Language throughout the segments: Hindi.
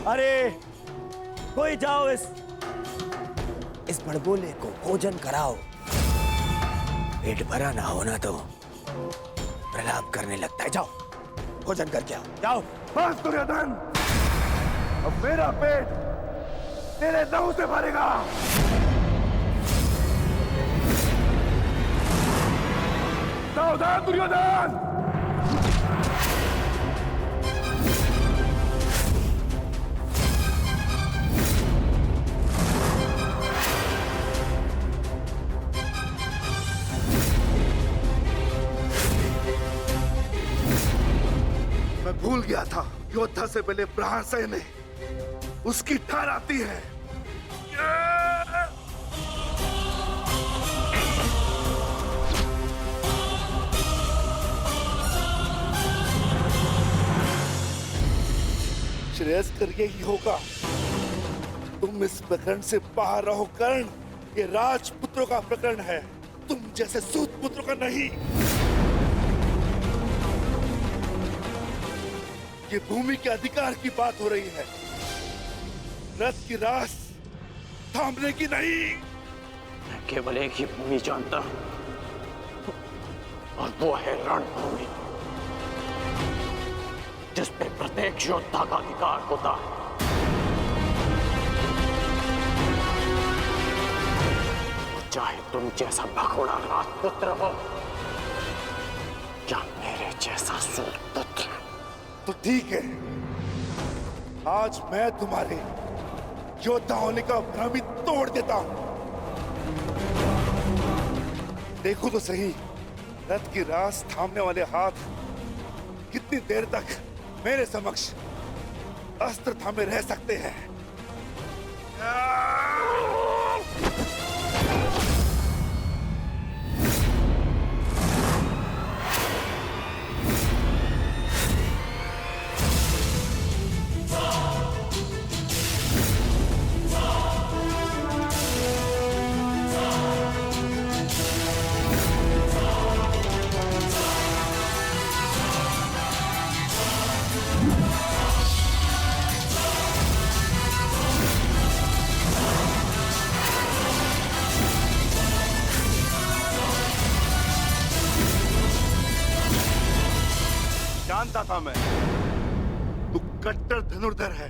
अरे कोई जाओ, इस बड़बोले को भोजन कराओ। पेट भरा ना हो ना तो प्रलाप करने लगता है। जाओ भोजन करके आओ, जाओ। बस दुर्योधन, अब मेरा पेट तेरे लहू से भरेगा। सावधान दुर्योधन। मैं भूल गया था, योद्धा से पहले प्रहार सहने उसकी ठार आती है। श्रेयस्कर यही होगा, तुम इस प्रकरण से बाहर रहो कर्ण। ये राजपुत्रों का प्रकरण है, तुम जैसे सूत पुत्रों का नहीं। ये भूमि के अधिकार की बात हो रही है, रथ की रास थामने की नहीं। मैं केवल एक ही भूमि जानता हूं, और वो है रणभूमि, जिस पे प्रत्येक योद्धा का अधिकार होता है। चाहे तुम जैसा भगोड़ा राजपुत्र हो या मेरे जैसा सूत पुत्र। तो ठीक है, आज मैं तुम्हारे योद्धा होने का भ्रम ही तोड़ देता हूं। देखो तो सही, रथ की रास थामने वाले हाथ कितनी देर तक मेरे समक्ष अस्त्र थामे रह सकते हैं। जानता था मैं, तू कट्टर धनुर्धर है।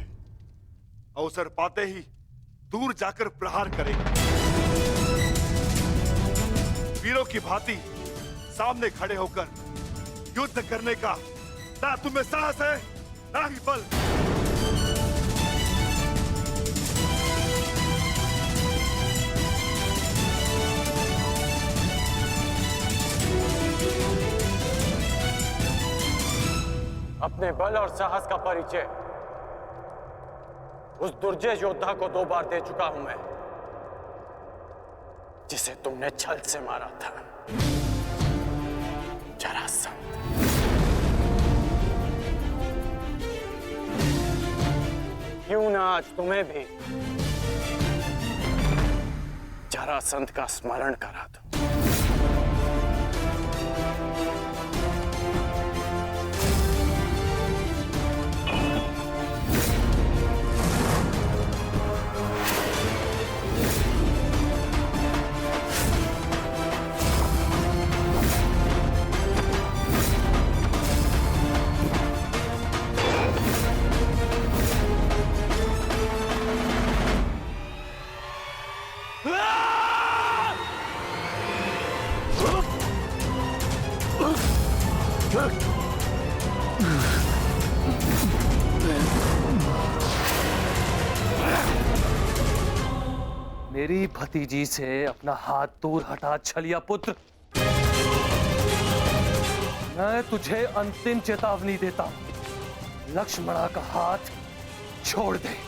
अवसर पाते ही दूर जाकर प्रहार करेगा। वीरों की भांति सामने खड़े होकर युद्ध करने का ना तुम्हें साहस है, ना ही बल। अपने बल और साहस का परिचय उस दुर्जय योद्धा को 2 बार दे चुका हूं मैं, जिसे तुमने छल से मारा था, जरासंध। क्यों ना आज तुम्हें भी जरासंध का स्मरण करा दूं। मेरी भतीजी से अपना हाथ दूर हटा छलिया पुत्र। मैं तुझे अंतिम चेतावनी देता हूं, लक्ष्मणा का हाथ छोड़ दे।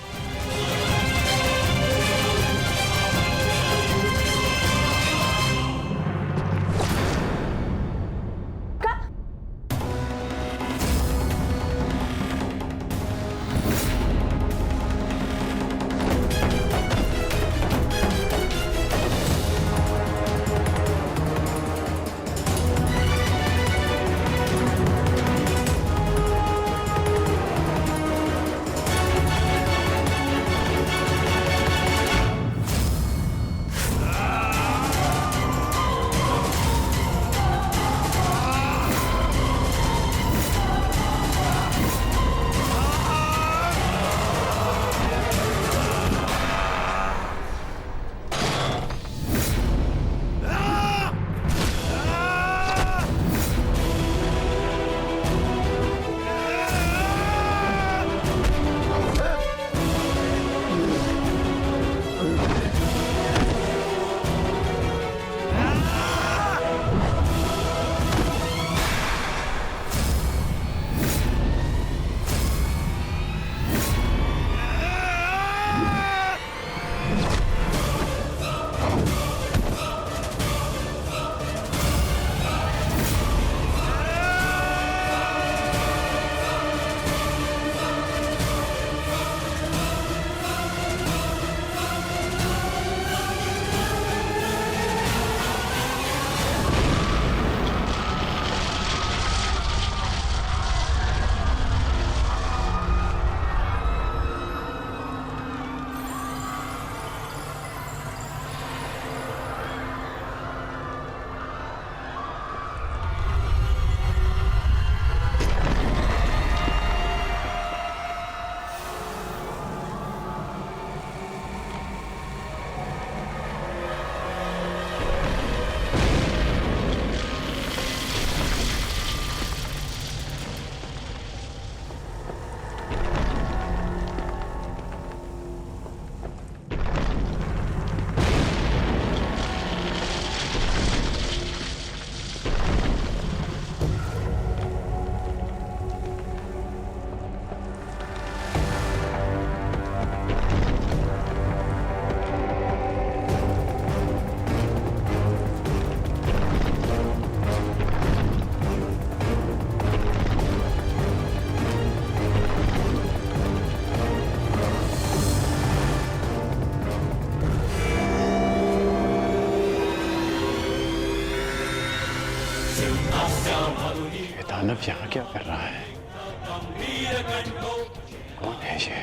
दानव यहाँ क्या कर रहा है? कौन है ये?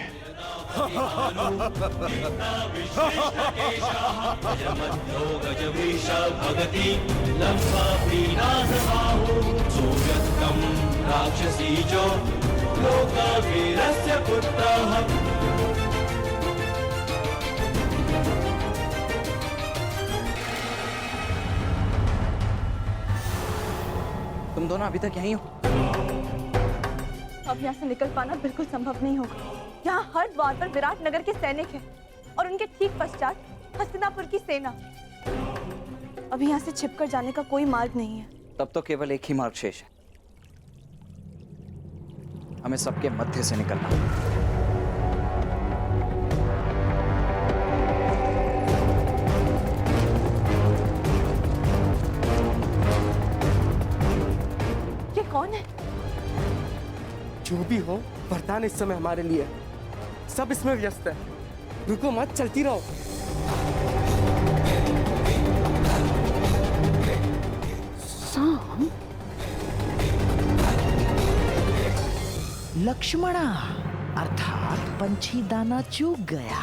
राक्षसीजो लोकवीरस्य पुत्रः। तुम दोनों अभी तक यहीं हो? अब यहाँ से निकल पाना बिल्कुल संभव नहीं होगा। यहाँ हर द्वार पर विराट नगर के सैनिक हैं और उनके ठीक पश्चात हस्तिनापुर की सेना। अभी यहाँ से छिपकर जाने का कोई मार्ग नहीं है। तब तो केवल एक ही मार्ग शेष है, हमें सबके मध्य से निकलना होगा। ये कौन है? जो भी हो, वरदान इस समय हमारे लिए है। सब इसमें व्यस्त है। रुको मत, चलती रहो। लक्ष्मणा अर्थात पंछी दाना चूक गया।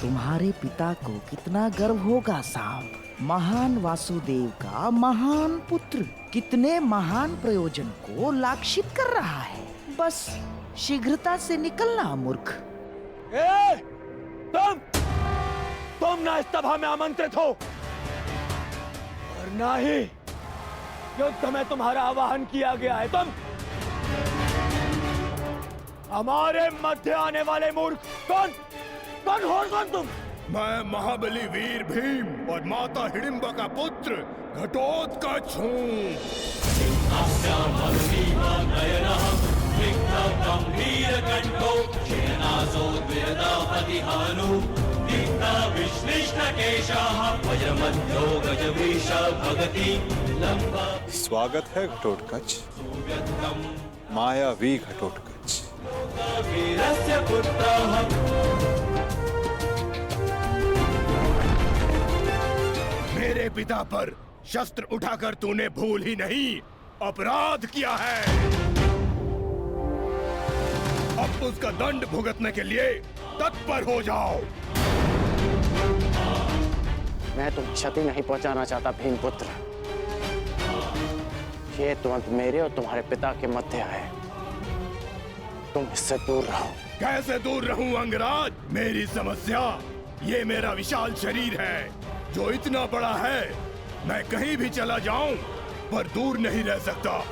तुम्हारे पिता को कितना गर्व होगा सांप, महान वासुदेव का महान पुत्र कितने महान प्रयोजन को लाक्षित कर रहा है। बस शीघ्रता से निकलना मूर्ख। तुम ना इस सभा में आमंत्रित हो और ना ही युद्ध में तुम्हारा आवाहन किया गया है। तुम हमारे मध्य आने वाले मूर्ख कौन हो? कौन तुम? मैं महाबली वीर भीम और माता हिडिंबा का पुत्र घटोत्कच हूँ। स्वागत है घटोत्कच, मायावी घटोत्कच। मेरे पिता पर शस्त्र उठाकर तूने भूल ही नहीं अपराध किया है। अब उसका दंड भुगतने के लिए तत्पर हो जाओ। मैं तुम क्षति नहीं पहुंचाना चाहता भीमपुत्र। ये तुरंत मेरे और तुम्हारे पिता के मध्य है, तुम इससे दूर रहो। कैसे दूर रहूं अंगराज? मेरी समस्या ये मेरा विशाल शरीर है जो इतना बड़ा है, मैं कहीं भी चला जाऊं पर दूर नहीं रह सकता।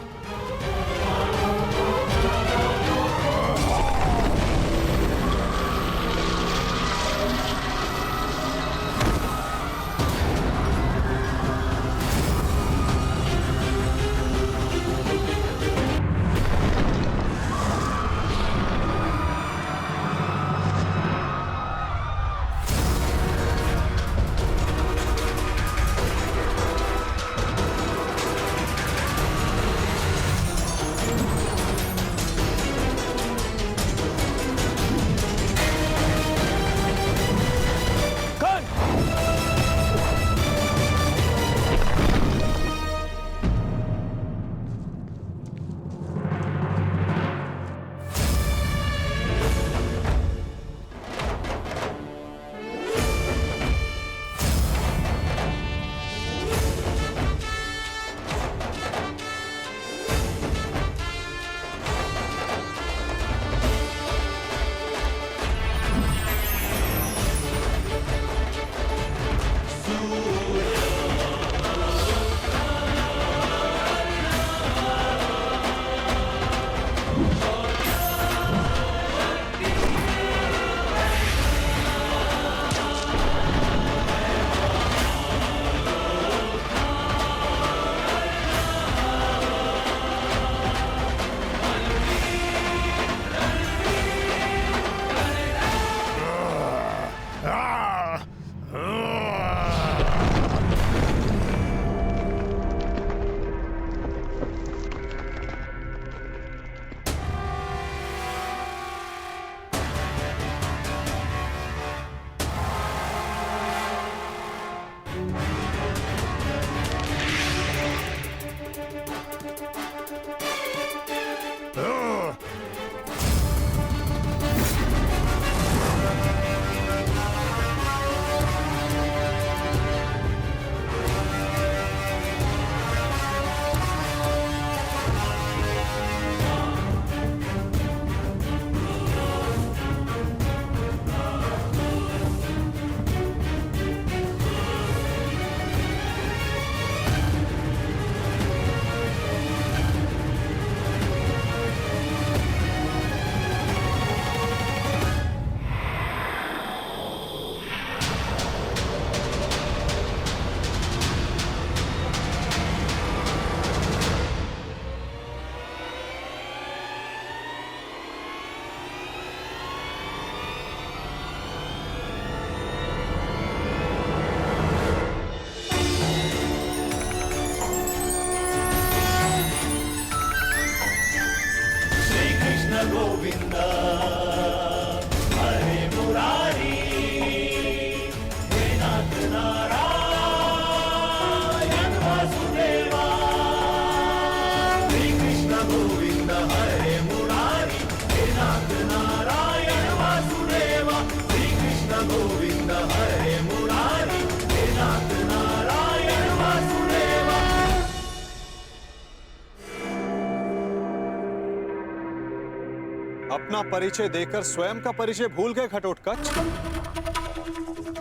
अपना परिचय देकर स्वयं का परिचय भूल गए घटोत्कच?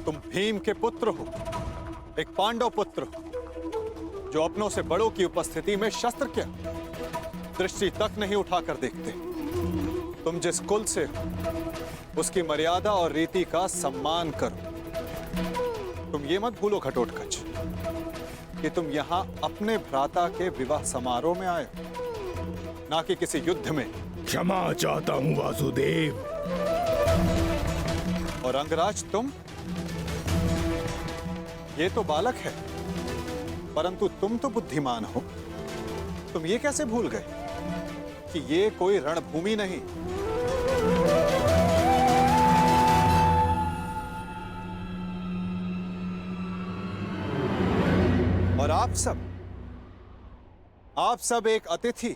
तुम भीम के पुत्र हो, एक पांडव पुत्र हो, जो अपनों से बड़ों की उपस्थिति में शस्त्र क्या दृष्टि तक नहीं उठाकर देखते। तुम जिस कुल से हो, उसकी मर्यादा और रीति का सम्मान करो। तुम ये मत भूलो घटोत्कच कि तुम यहां अपने भ्राता के विवाह समारोह में आए हो, ना कि किसी युद्ध में। क्षमा चाहता हूं वासुदेव। और अंगराज तुम, ये तो बालक है, परंतु तुम तो बुद्धिमान हो। तुम ये कैसे भूल गए कि ये कोई रणभूमि नहीं, और आप सब एक अतिथि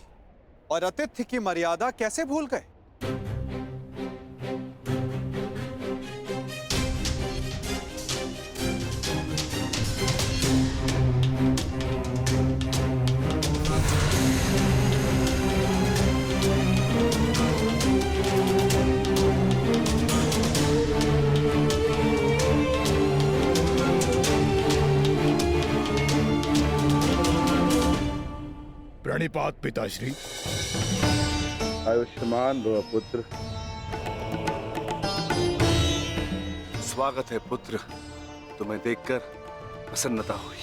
और अतिथि की मर्यादा कैसे भूल गए? प्रणिपात पिताश्री। आयुष्मान भव पुत्र। स्वागत है पुत्र, तुम्हें देखकर प्रसन्नता हुई।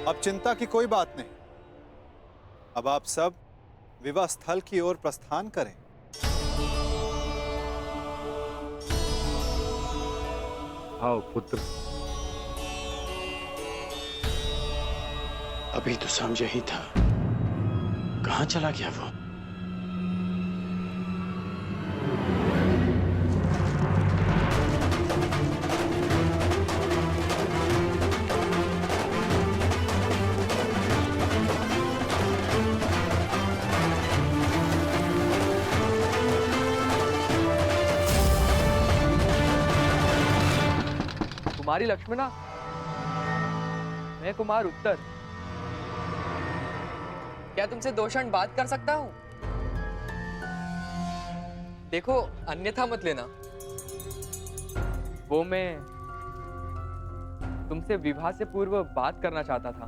अब चिंता की कोई बात नहीं। अब आप सब विवाह स्थल की ओर प्रस्थान करें। आओ पुत्र। अभी तो समझ ही था, कहां चला गया वो? कुमारी लक्ष्मणा, मैं कुमार उत्तर। क्या तुमसे 2 क्षण बात कर सकता हूं? देखो, अन्यथा मत लेना। वो मैं तुमसे विवाह से पूर्व बात करना चाहता था,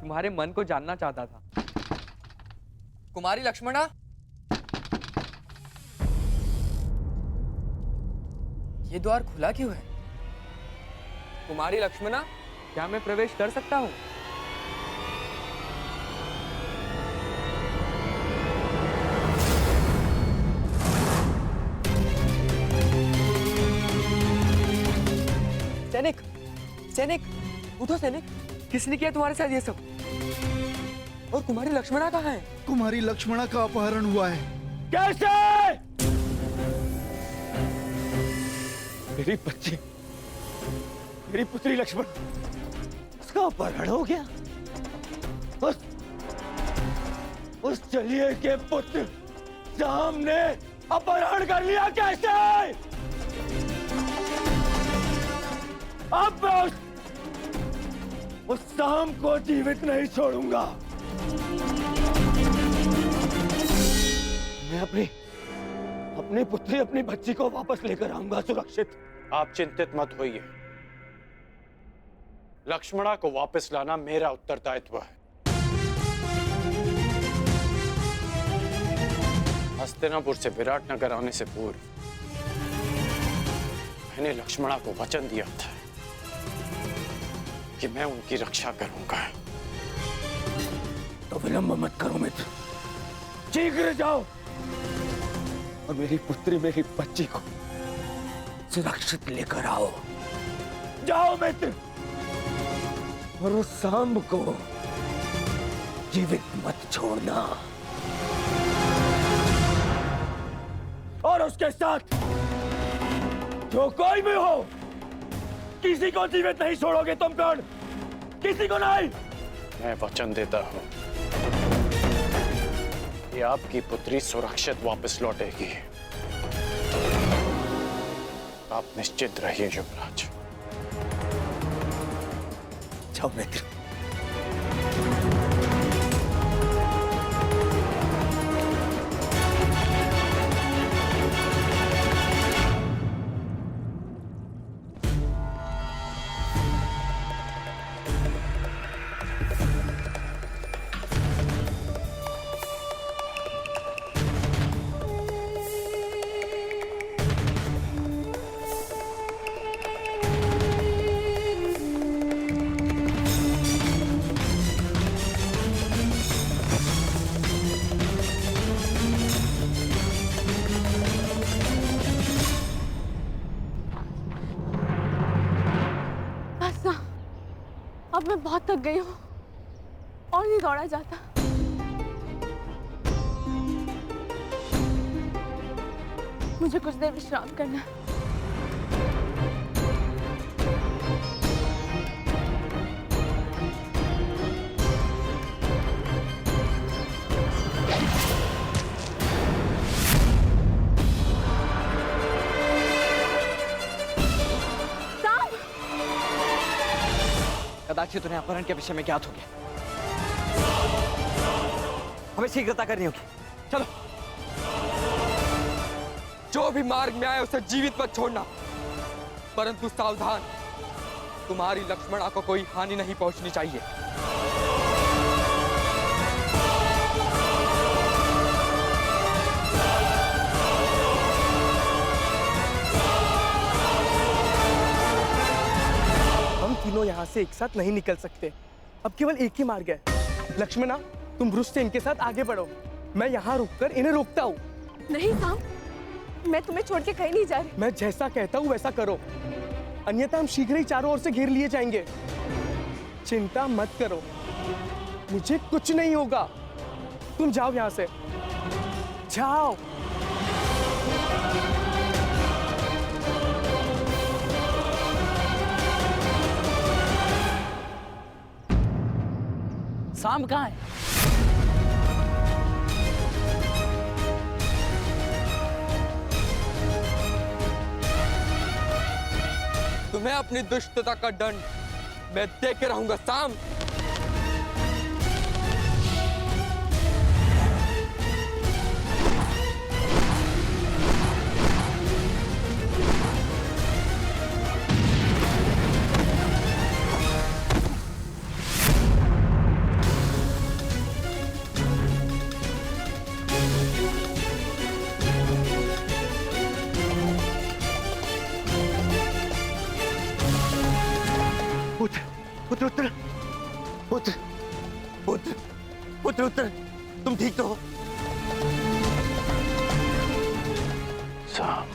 तुम्हारे मन को जानना चाहता था। कुमारी लक्ष्मणा, ये द्वार खुला क्यों है? कुमारी लक्ष्मणा, क्या मैं प्रवेश कर सकता हूं? सैनिक, सैनिक, उठो सैनिक। किसने किया तुम्हारे साथ ये सब? और कुमारी लक्ष्मणा कहाँ है? कुमारी लक्ष्मणा का अपहरण हुआ है। कैसे? मेरी बच्ची मेरी पुत्री लक्ष्मण, उसका अपहरण हो गया। उस चलिए के पुत्र साम ने अपहरण कर लिया। कैसे? अब मैं उस साम को जीवित नहीं छोड़ूंगा। मैं अपनी पुत्री, अपनी बच्ची को वापस लेकर आऊंगा सुरक्षित। आप चिंतित मत होइए, लक्ष्मणा को वापस लाना मेरा उत्तरदायित्व है। हस्तिनापुर से विराटनगर आने से पूर्व मैंने लक्ष्मणा को वचन दिया था कि मैं उनकी रक्षा करूंगा। तो विलंब मत करो मित्र, शीघ्र जाओ और मेरी पुत्री, मेरी बच्ची को सुरक्षित लेकर आओ। जाओ मित्र, और उस सांब को जीवित मत छोड़ना। और उसके साथ जो कोई भी हो, किसी को जीवित नहीं छोड़ोगे तुम। कौन? किसी को नहीं। मैं वचन देता हूं कि आपकी पुत्री सुरक्षित वापस लौटेगी। आप निश्चित रहिए युवराज। जाओ मित्र। अब मैं बहुत थक गई हूँ और नहीं दौड़ा जाता। मुझे कुछ देर विश्राम करना है। कदाचित उन्हें अपहरण के विषय में ज्ञात हो गया। हमें शीघ्रता करनी होगी। चलो। जो भी मार्ग में आए उसे जीवित मत छोड़ना, परंतु सावधान, तुम्हारी लक्ष्मणा को कोई हानि नहीं पहुंचनी चाहिए। हम तीनों यहाँ से एक साथ नहीं निकल सकते। अब केवल एक ही मार्ग है। लक्ष्मणा, तुम वृक्ष से इनके साथ आगे बढ़ो, मैं यहाँ रुककर इन्हें रोकता हूँ। नहीं साम, मैं तुम्हें छोड़ के कहीं नहीं जा रही। मैं जैसा कहता हूँ वैसा करो, अन्यथा हम शीघ्र ही चारों ओर से घेर लिए जाएंगे। चिंता मत करो, मुझे कुछ नहीं होगा। तुम जाओ यहाँ से, जाओ। सांब कहाँ है? तुम्हें अपनी दुष्टता का दंड मैं दे के रहूंगा साम। पुत्र उत्तर, पुत्र पुत्र पुत्र उत्तर, तुम ठीक तो हो? साम,